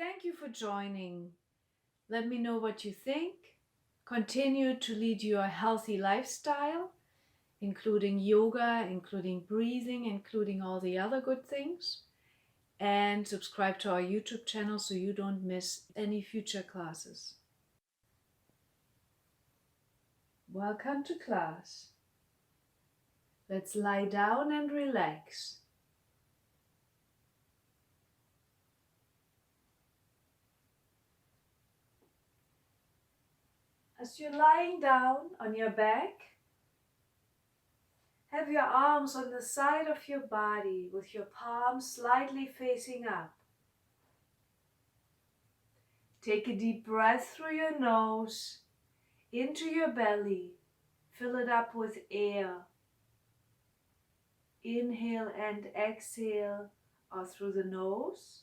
Thank you for joining. Let me know what you think. Continue to lead your healthy lifestyle, including yoga, including breathing, including all the other good things. And subscribe to our YouTube channel so you don't miss any future classes. Welcome to class. Let's lie down and relax. As you're lying down on your back, have your arms on the side of your body with your palms slightly facing up. Take a deep breath through your nose, into your belly. Fill it up with air. Inhale and exhale out through the nose.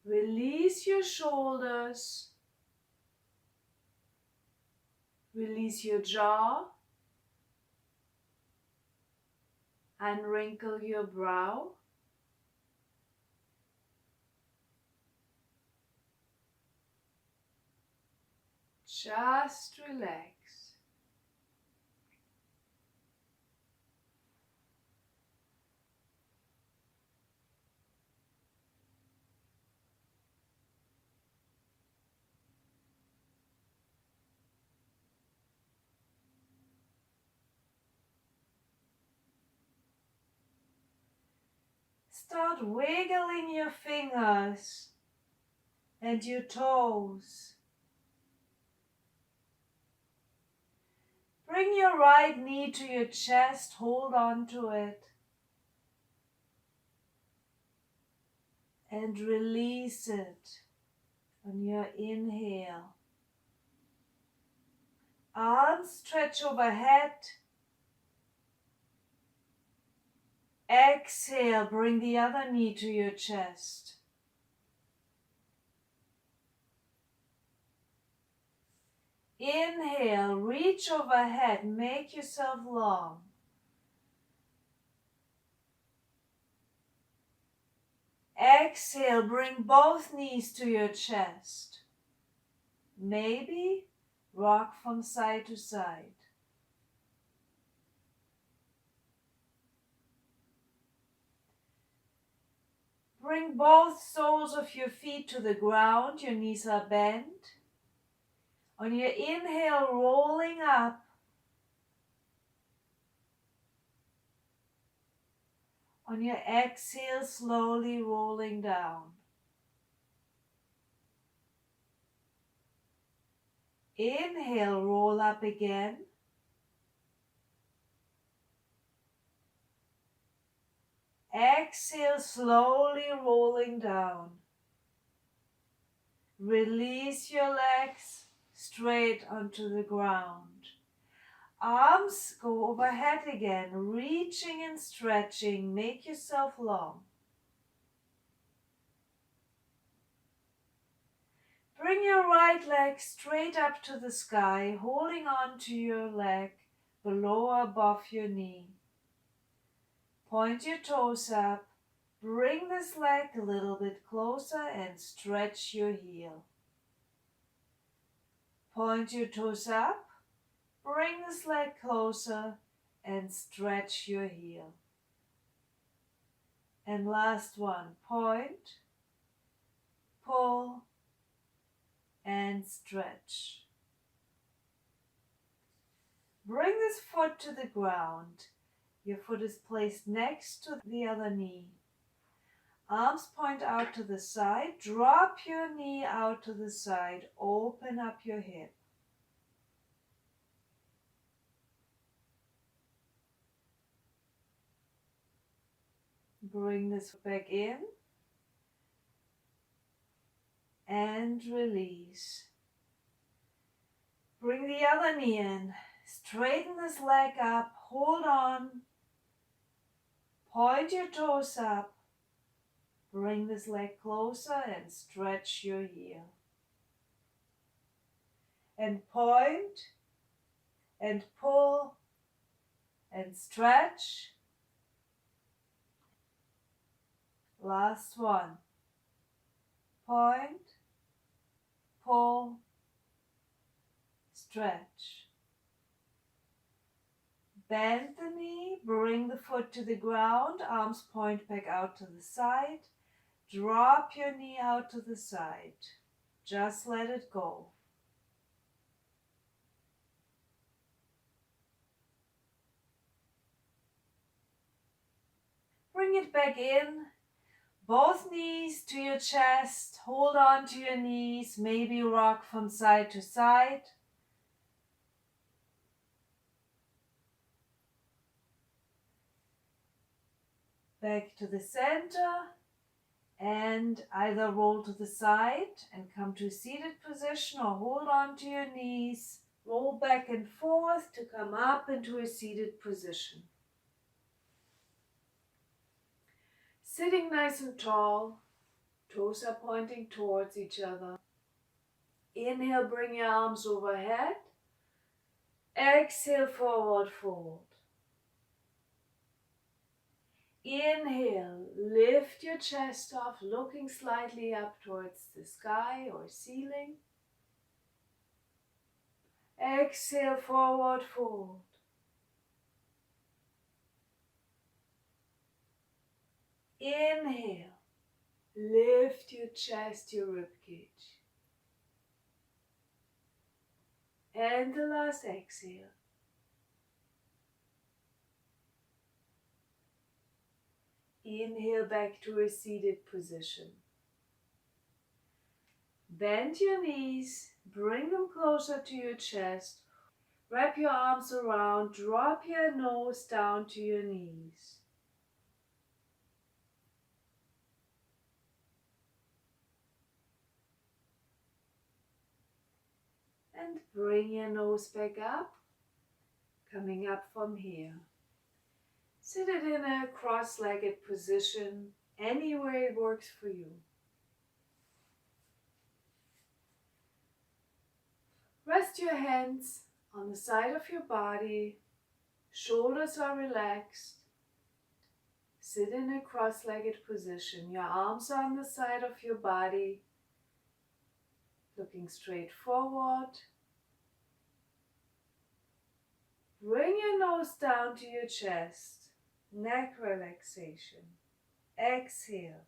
Release your shoulders. Release your jaw. Unwrinkle your brow. Just relax. Start wiggling your fingers and your toes. Bring your right knee to your chest, hold on to it. And release it on your inhale. Arms stretch overhead. Exhale, bring the other knee to your chest. Inhale, reach overhead, make yourself long. Exhale, bring both knees to your chest. Maybe rock from side to side. Bring both soles of your feet to the ground, your knees are bent. On your inhale, rolling up. On your exhale, slowly rolling down. Inhale, roll up again. Exhale, slowly rolling down. Release your legs straight onto the ground. Arms go overhead again, reaching and stretching. Make yourself long. Bring your right leg straight up to the sky, holding on to your leg below or above your knee. Point your toes up. Bring this leg a little bit closer and stretch your heel. Point your toes up. Bring this leg closer and stretch your heel. And last one, point, pull, and stretch. Bring this foot to the ground. Your foot is placed next to the other knee. Arms point out to the side. Drop your knee out to the side. Open up your hip. Bring this back in. And release. Bring the other knee in. Straighten this leg up. Hold on. Point your toes up. Bring this leg closer and stretch your heel. And point and pull and stretch. Last one. point, pull, stretch. Bend the knee, bring the foot to the ground, arms point back out to the side. Drop your knee out to the side. Just let it go. Bring it back in. Both knees to your chest. Hold on to your knees. Maybe rock from side to side. Back to the center. And either roll to the side and come to a seated position, or hold on to your knees. Roll back and forth to come up into a seated position. Sitting nice and tall, toes are pointing towards each other. Inhale, bring your arms overhead. Exhale, forward fold. Inhale, lift your chest off, looking slightly up towards the sky or ceiling. Exhale, forward fold. Inhale, lift your chest, your rib cage. And the last exhale. Inhale back to a seated position. Bend your knees, bring them closer to your chest. Wrap your arms around, drop your nose down to your knees. And bring your nose back up, coming up from here. Sit it in a cross-legged position, any way it works for you. Rest your hands on the side of your body, shoulders are relaxed. Sit in a cross-legged position, your arms are on the side of your body, looking straight forward. Bring your nose down to your chest, neck relaxation. Exhale.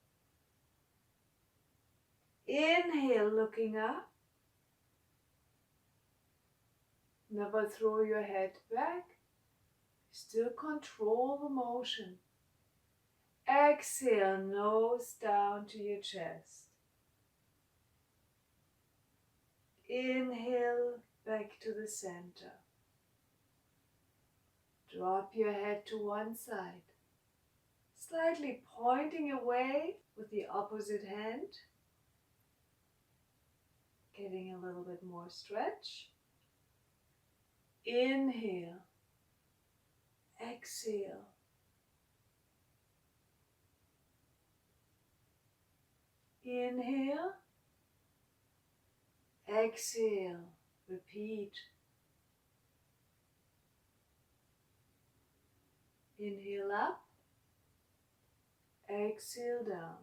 Inhale, looking up. Never throw your head back. Still control the motion. Exhale, nose down to your chest. Inhale, back to the center. Drop your head to one side, slightly pointing away with the opposite hand. Getting a little bit more stretch. Inhale, exhale. Inhale, exhale, repeat. Inhale up, exhale down.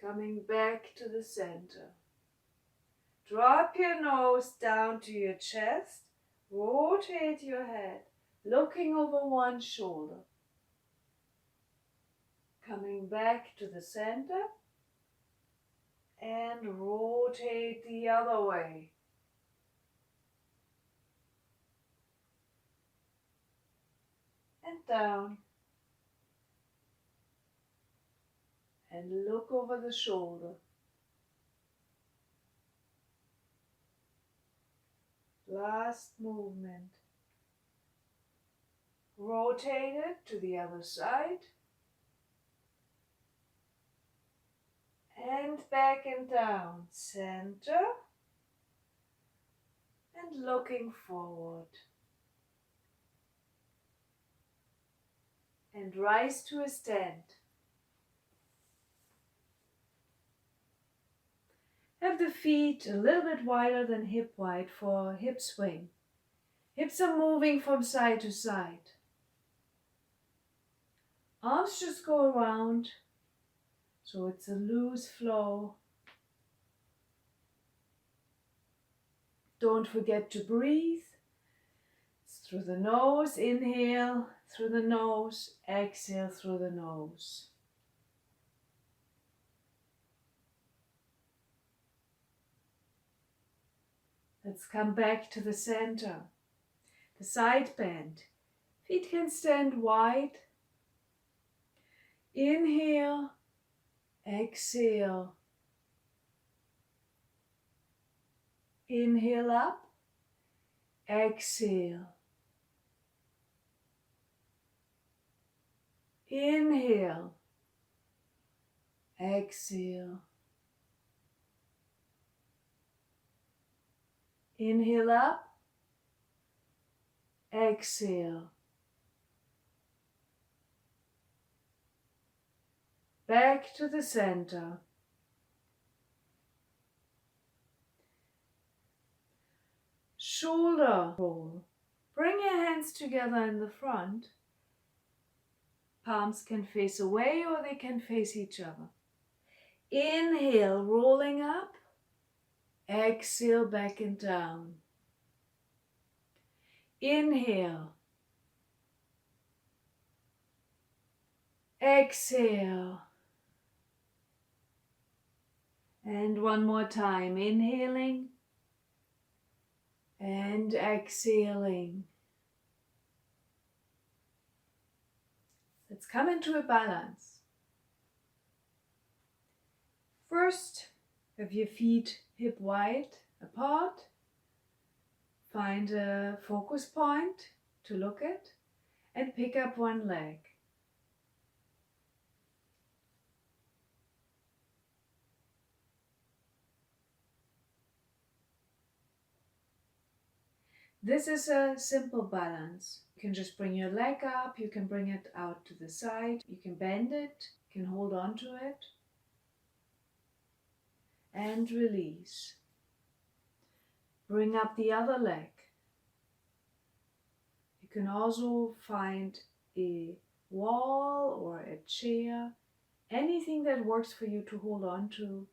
Coming back to the center. Drop your nose down to your chest, rotate your head, looking over one shoulder. Coming back to the center and rotate the other way. And down. And look over the shoulder. Last movement. Rotate it to the other side. And back and down. Center. And looking forward. And rise to a stand. Have the feet a little bit wider than hip wide for hip swing. Hips are moving from side to side. Arms just go around, so it's a loose flow. Don't forget to breathe. Through the nose, inhale through the nose, exhale through the nose. Let's come back to the center. The side bend. Feet can stand wide. Inhale, exhale. Inhale up, exhale. Inhale, exhale. Inhale up, exhale. Back to the center. Shoulder roll. Bring your hands together in the front. Palms can face away or they can face each other. Inhale, rolling up. Exhale, back and down. Inhale. Exhale. And one more time. Inhaling and exhaling. Let's come into a balance. First, have your feet hip wide apart. Find a focus point to look at and pick up one leg. This is a simple balance. You can just bring your leg up, you can bring it out to the side, you can bend it, you can hold on to it, and release. Bring up the other leg. You can also find a wall or a chair, anything that works for you to hold on to,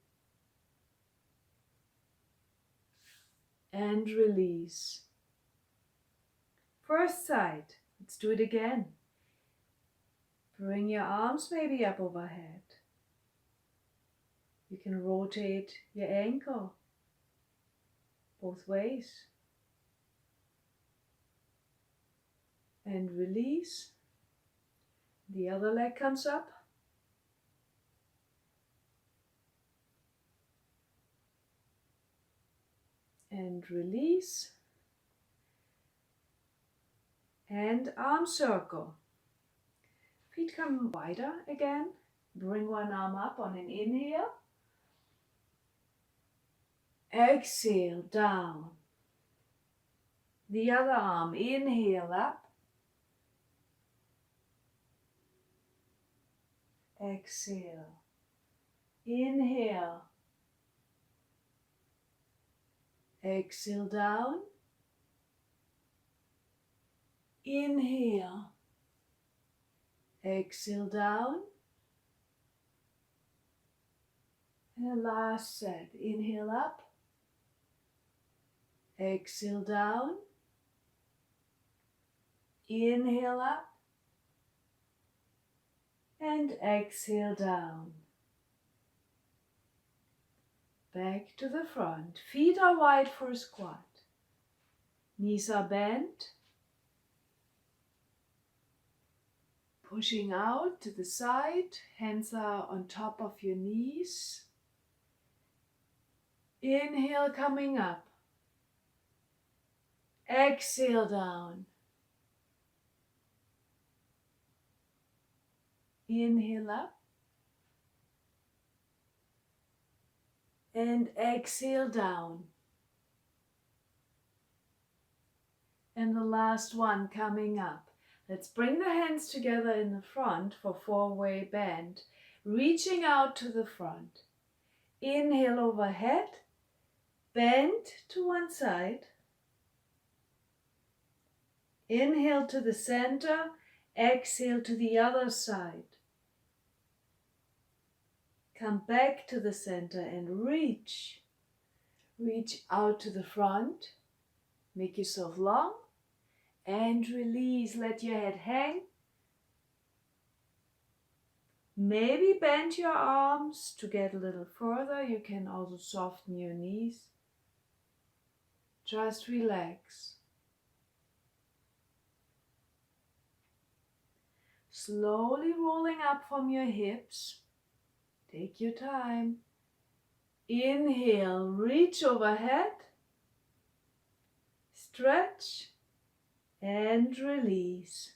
and release. First side, let's do it again. Bring your arms maybe up overhead. You can rotate your ankle both ways. And release. The other leg comes up. And release. And arm circle. Feet come wider again. Bring one arm up on an inhale. Exhale, down. The other arm, inhale up. Exhale. Inhale. Exhale, down. Inhale. Exhale, down. And the last set. Inhale up. Exhale, down. Inhale up. And exhale, down. Back to the front. Feet are wide for a squat. Knees are bent. Pushing out to the side. Hands are on top of your knees. Inhale, coming up. Exhale, down. Inhale up. And exhale, down. And the last one coming up. Let's bring the hands together in the front for four-way bend, reaching out to the front. Inhale overhead, bend to one side. Inhale to the center, Exhale to the other side. Come back to the center and reach. Reach out to the front. Make yourself long. And release. Let your head hang. Maybe bend your arms to get a little further. You can also soften your knees. Just relax. Slowly rolling up from your hips. Take your time. Inhale, reach overhead. Stretch and release.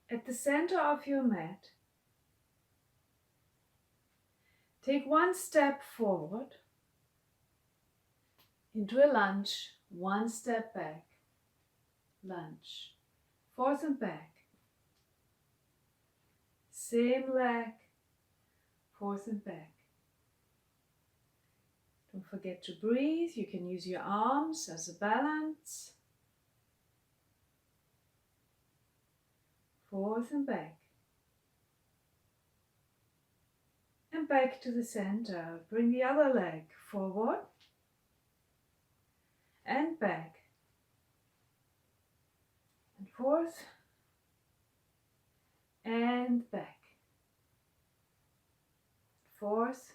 At the center of your mat, take one step forward into a lunge, one step back, lunge, forth and back. Same leg, forth and back. Don't forget to breathe. You can use your arms as a balance. Forth and back. And back to the center. Bring the other leg forward and back. And forth and back. Forth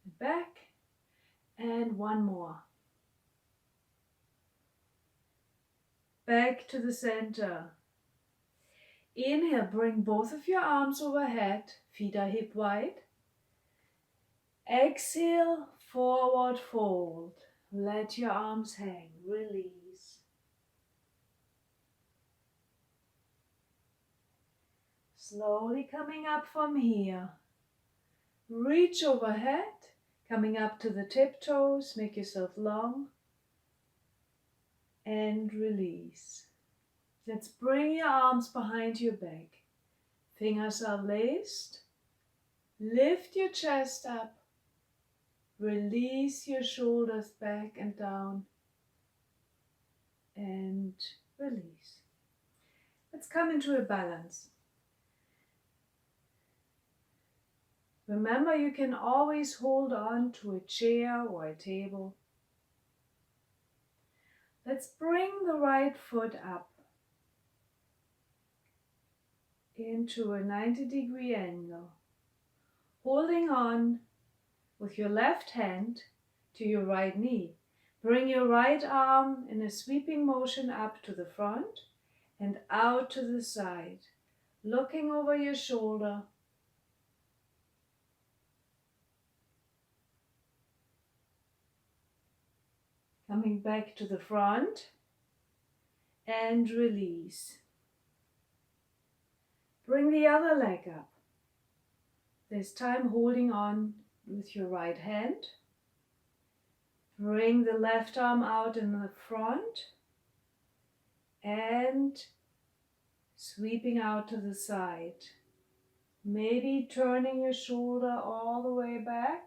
and back. And one more. Back to the center. Inhale, bring both of your arms overhead, feet are hip wide. Exhale, forward fold. Let your arms hang, release. Slowly coming up from here. Reach overhead, coming up to the tiptoes, make yourself long. And release. Let's bring your arms behind your back. Fingers are laced. Lift your chest up. Release your shoulders back and down. And release. Let's come into a balance. Remember, you can always hold on to a chair or a table. Let's bring the right foot up into a 90-degree angle, holding on with your left hand to your right knee. Bring your right arm in a sweeping motion up to the front and out to the side, looking over your shoulder. Coming back to the front and release. Bring the other leg up. This time holding on with your right hand. Bring the left arm out in the front and sweeping out to the side. Maybe turning your shoulder all the way back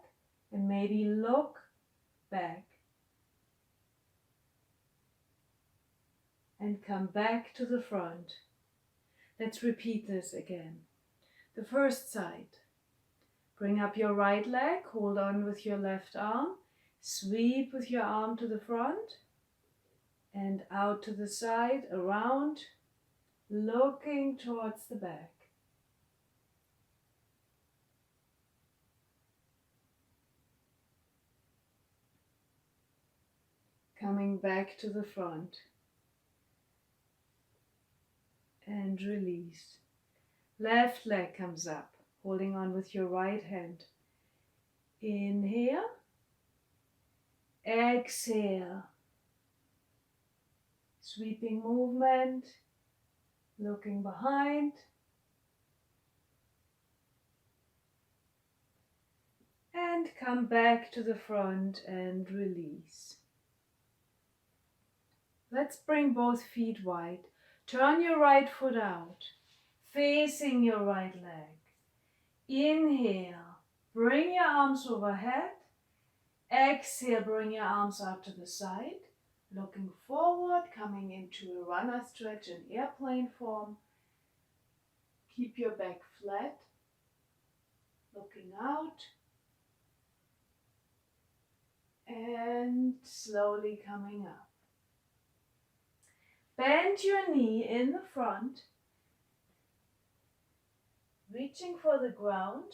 and maybe look back. And come back to the front. Let's repeat this again. The first side. Bring up your right leg, hold on with your left arm, sweep with your arm to the front and out to the side, around, looking towards the back. Coming back to the front. And release. Left leg comes up, holding on with your right hand. Inhale. Exhale. Sweeping movement. Looking behind. And come back to the front and release. Let's bring both feet wide. Turn your right foot out, facing your right leg. Inhale, bring your arms overhead. Exhale, bring your arms out to the side. Looking forward, coming into a runner stretch in airplane form. Keep your back flat. Looking out. And slowly coming up. Bend your knee in the front. Reaching for the ground.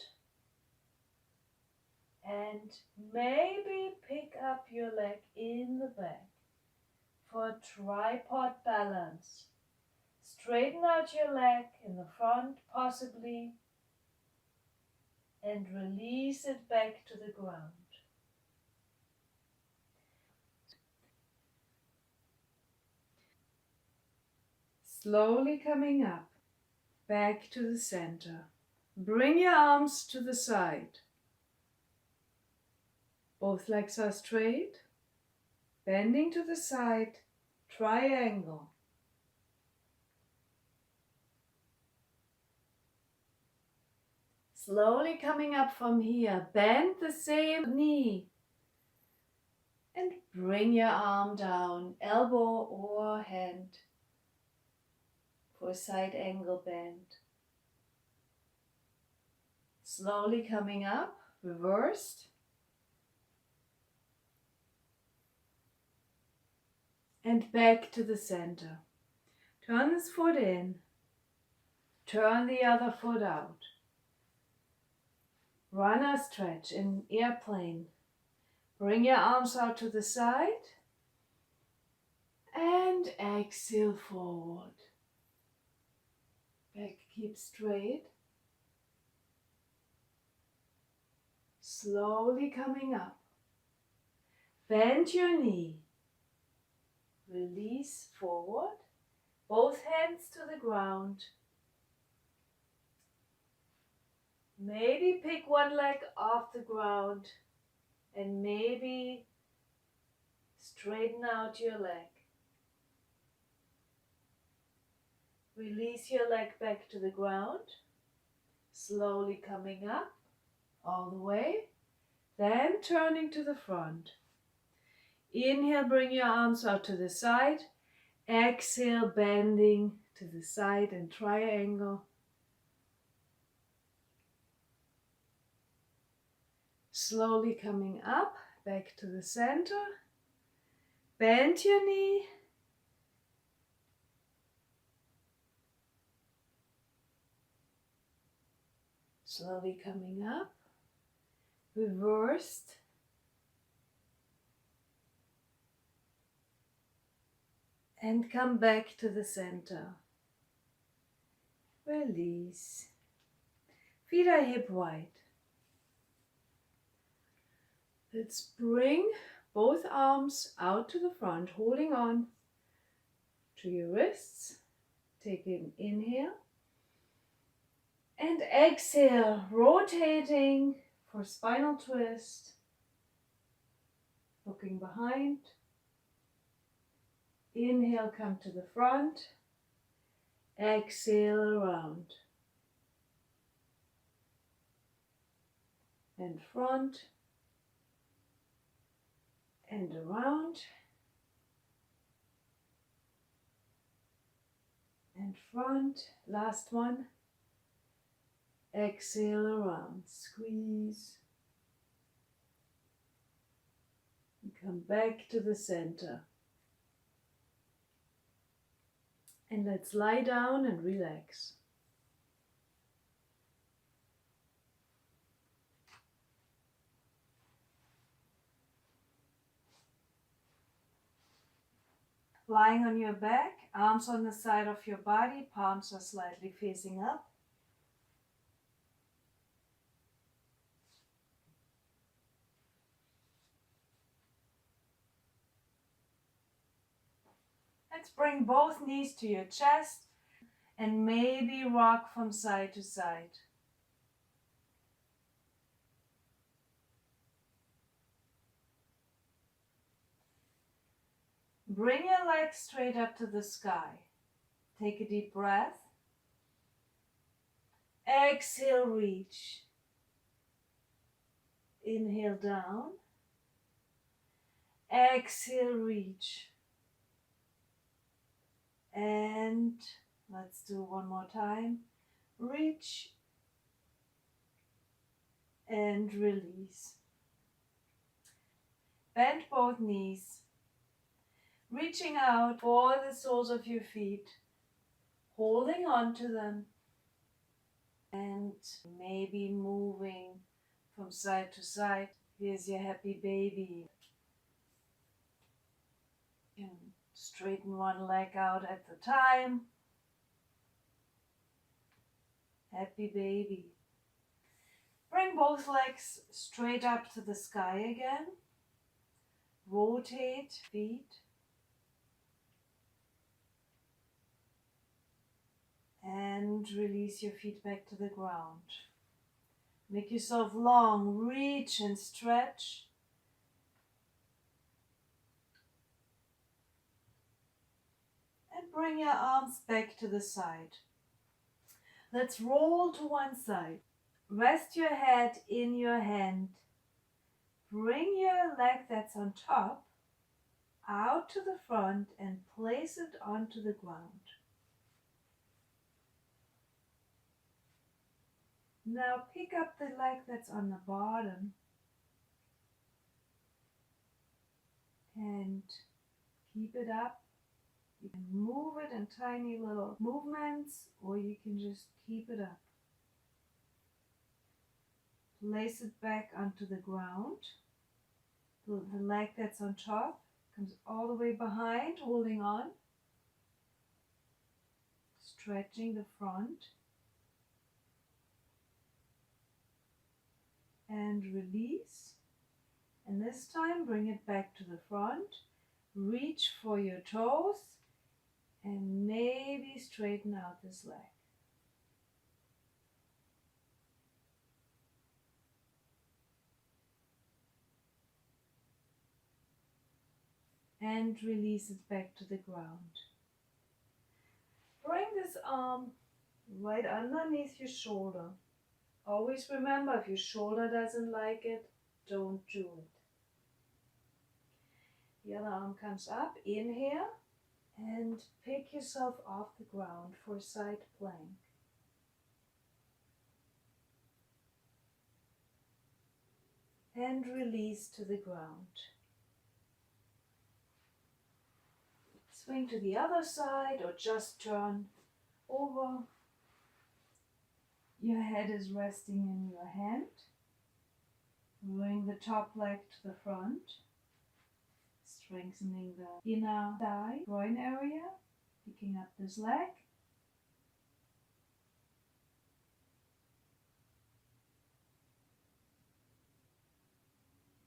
And maybe pick up your leg in the back for a tripod balance. Straighten out your leg in the front, possibly, and release it back to the ground. Slowly coming up, back to the center. Bring your arms to the side. Both legs are straight. Bending to the side, triangle. Slowly coming up from here, bend the same knee and bring your arm down, elbow or hand for a side angle bend. Slowly coming up, reversed. And back to the center. Turn this foot in, turn the other foot out. Runner stretch in airplane. Bring your arms out to the side and exhale forward. Back keep straight. Slowly coming up. Bend your knee. Release forward. Both hands to the ground. Maybe pick one leg off the ground and maybe straighten out your leg. Release your leg back to the ground. Slowly coming up all the way. Then turning to the front. Inhale, bring your arms out to the side. Exhale, bending to the side and triangle. Slowly coming up, back to the center. Bend your knee. Slowly coming up. Reversed. And come back to the center. Release. Feet are hip wide. Let's bring both arms out to the front, holding on to your wrists. Take an inhale. And exhale, rotating for spinal twist. Looking behind. Inhale, come to the front. Exhale, around. And front. And around. And front. Last one. Exhale, around. Squeeze. And come back to the center. And let's lie down and relax. Lying on your back, arms on the side of your body, palms are slightly facing up. Let's bring both knees to your chest and maybe rock from side to side. Bring your legs straight up to the sky. Take a deep breath. Exhale, reach. Inhale down. Exhale, reach. And let's do one more time. Reach and release. Bend both knees, reaching out for the soles of your feet, holding on to them, and maybe moving from side to side. Here's your happy baby. You can straighten one leg out at a time. Happy baby. Bring both legs straight up to the sky again. Rotate feet. And release your feet back to the ground. Make yourself long, reach and stretch. And bring your arms back to the side. Let's roll to one side. Rest your head in your hand. Bring your leg that's on top out to the front and place it onto the ground. Now pick up the leg that's on the bottom and keep it up. You can move it in tiny little movements, or you can just keep it up. Place it back onto the ground. The leg that's on top comes all the way behind, holding on. Stretching the front. And release. And this time bring it back to the front. Reach for your toes and maybe straighten out this leg. And release it back to the ground. Bring this arm right underneath your shoulder. Always remember, if your shoulder doesn't like it, don't do it. The other arm comes up, inhale, and pick yourself off the ground for side plank. And release to the ground. Swing to the other side or just turn over. Your head is resting in your hand. Bring the top leg to the front. Strengthening the inner thigh, groin area. Picking up this leg.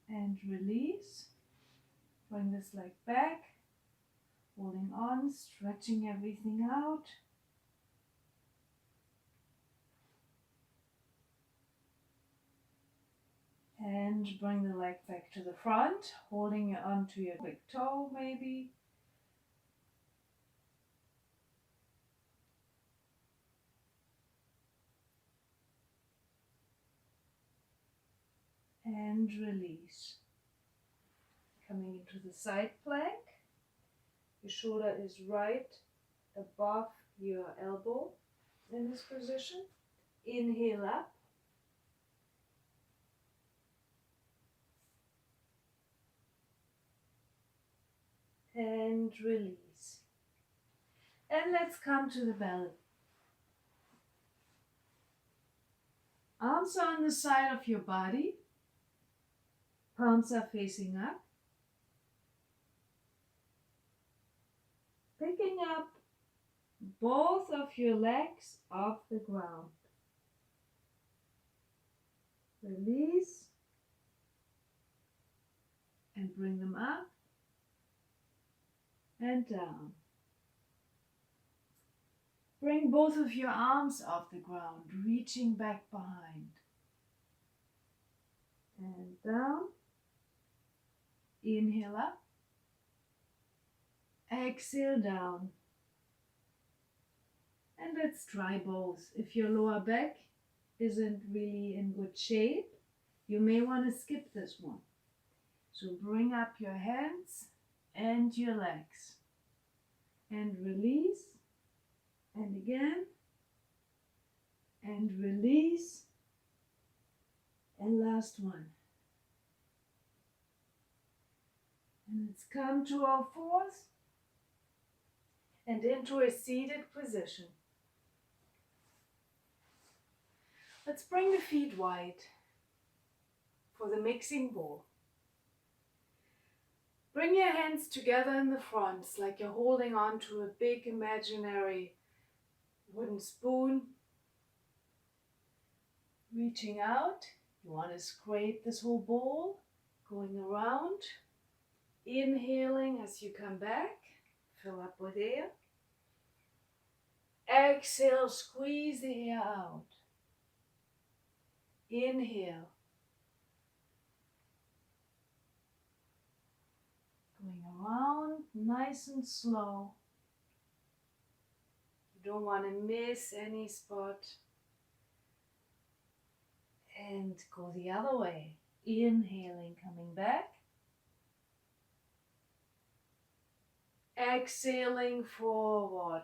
And release. Bring this leg back. Holding on, stretching everything out. And bring the leg back to the front, holding onto your big toe maybe. And release. Coming into the side plank. Your shoulder is right above your elbow in this position. Inhale up. And release. And let's come to the belly. Arms are on the side of your body. Palms are facing up. Picking up both of your legs off the ground. Release. And bring them up. And down. Bring both of your arms off the ground, reaching back behind. And down. Inhale up. Exhale down. And let's try both. If your lower back isn't really in good shape, you may want to skip this one. So bring up your hands and your legs. and release, and again, and release, and last one. And let's come to our fourth and into a seated position. Let's bring the feet wide for the mixing bowl. Bring your hands together in the front. It's like you're holding on to a big imaginary wooden spoon. Reaching out, you want to scrape this whole bowl, going around. Inhaling as you come back, fill up with air. Exhale, squeeze the air out. Inhale. Going around, nice and slow. You don't want to miss any spot. And go the other way. Inhaling, coming back. Exhaling forward.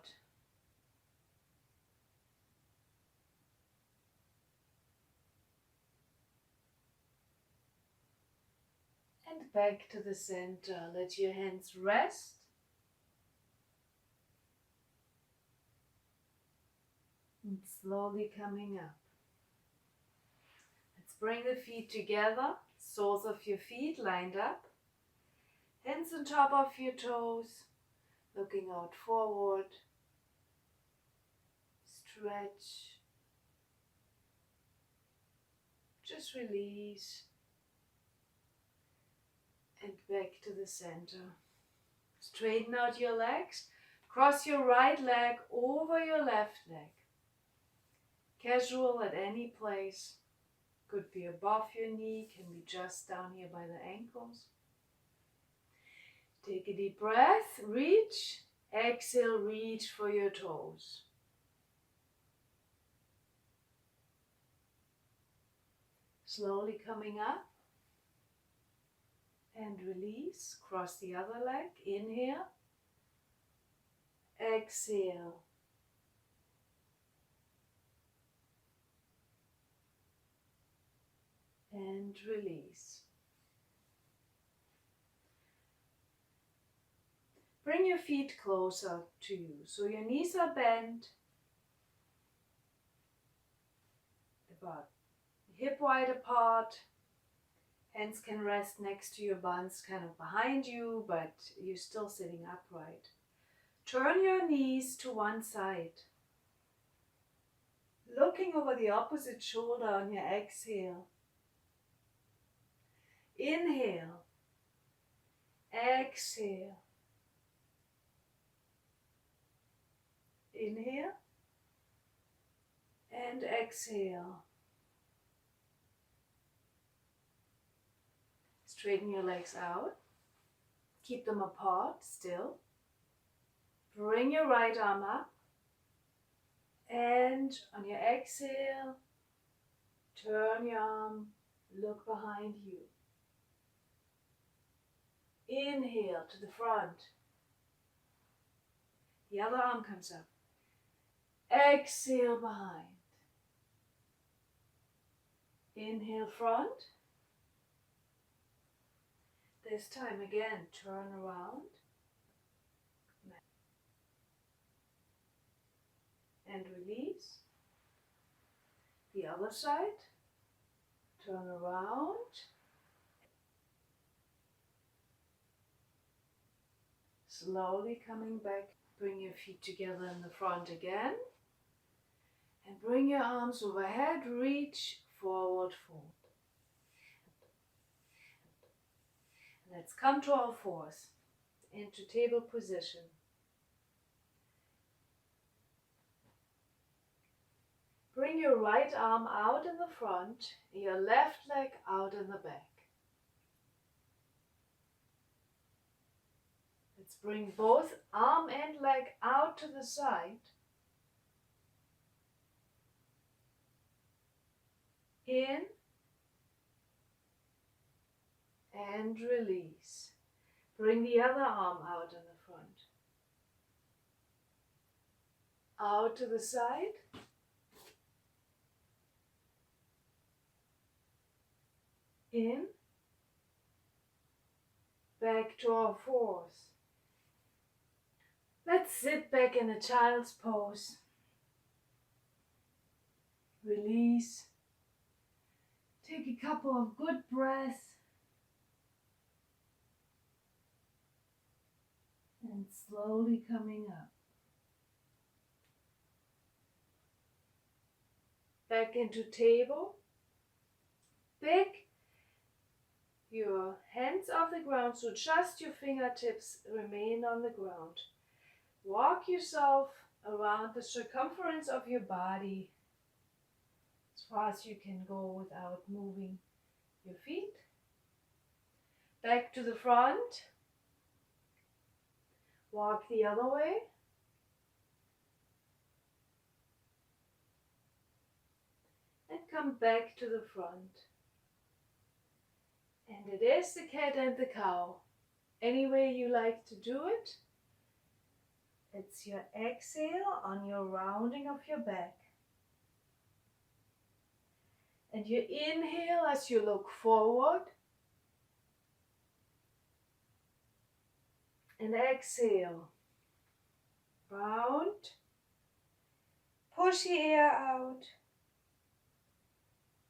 And back to the center. Let your hands rest. And slowly coming up. Let's bring the feet together. Soles of your feet lined up. Hands on top of your toes. Looking out forward. Stretch. Just release. And back to the center. Straighten out your legs. Cross your right leg over your left leg. Casual at any place. Could be above your knee, can be just down here by the ankles. Take a deep breath, reach, exhale, reach for your toes. Slowly coming up and release, cross the other leg, inhale, exhale. And release. Bring your feet closer to you. So your knees are bent, about hip wide apart. Hands can rest next to your buns, kind of behind you, but you're still sitting upright. Turn your knees to one side. Looking over the opposite shoulder on your exhale. Inhale, exhale, inhale, and exhale. Straighten your legs out, keep them apart still. Bring your right arm up, and on your exhale, turn your arm, look behind you. Inhale to the front. The other arm comes up. Exhale behind. Inhale front. This time again, turn around. And release. The other side. Turn around. Slowly coming back, bring your feet together in the front again. And bring your arms overhead, reach forward, fold. Let's come to our fours, into table position. Bring your right arm out in the front, your left leg out in the back. Let's bring both arm and leg out to the side. In and release. Bring the other arm out in the front. Out to the side. In. Back to our fours. Let's sit back in a child's pose. Release. Take a couple of good breaths. And slowly coming up. Back into table. Pick your hands off the ground so just your fingertips remain on the ground. Walk yourself around the circumference of your body as far as you can go without moving your feet. Back to the front. Walk the other way. And come back to the front. And it is the cat and the cow. Any way you like to do it. It's your exhale on your rounding of your back. And your inhale as you look forward. And exhale. Round. Push the air out.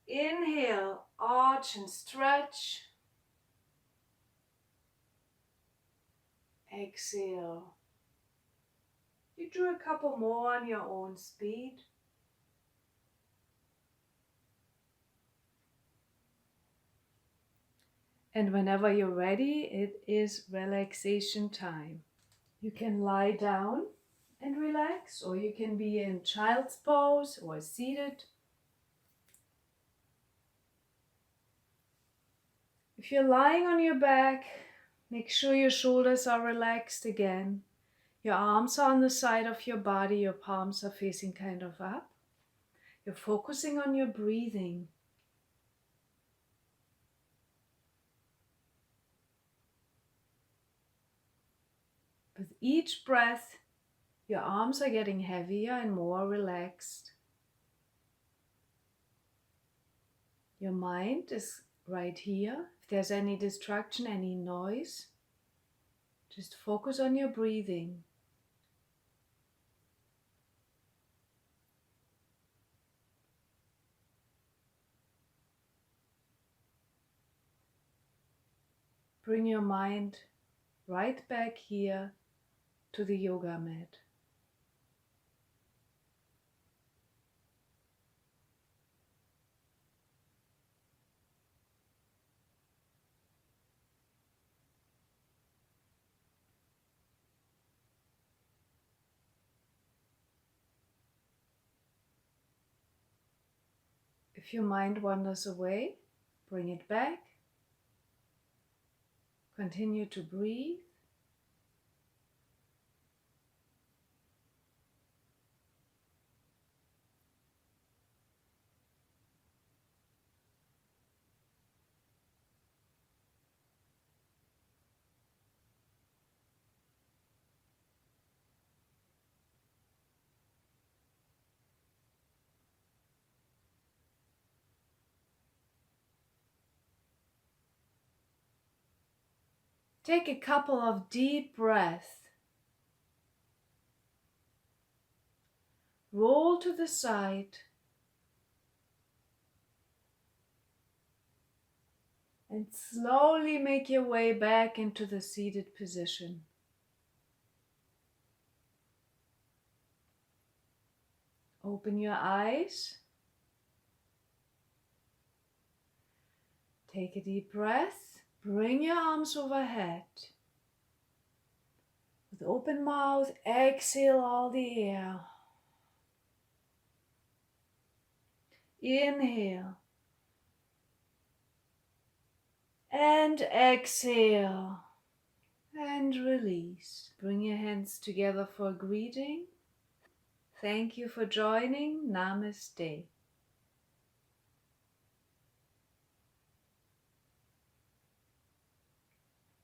Inhale, arch and stretch. Exhale. You do a couple more on your own speed. And whenever you're ready, it is relaxation time. You can lie down and relax, or you can be in child's pose or seated. If you're lying on your back, make sure your shoulders are relaxed again. Your arms are on the side of your body, your palms are facing kind of up. You're focusing on your breathing. With each breath, your arms are getting heavier and more relaxed. Your mind is right here. If there's any distraction, any noise, just focus on your breathing. Bring your mind right back here to the yoga mat. If your mind wanders away, bring it back. Continue to breathe. Take a couple of deep breaths. Roll to the side. And slowly make your way back into the seated position. Open your eyes. Take a deep breath. Bring your arms overhead. With open mouth, exhale all the air. Inhale. And exhale. And release. Bring your hands together for a greeting. Thank you for joining. Namaste.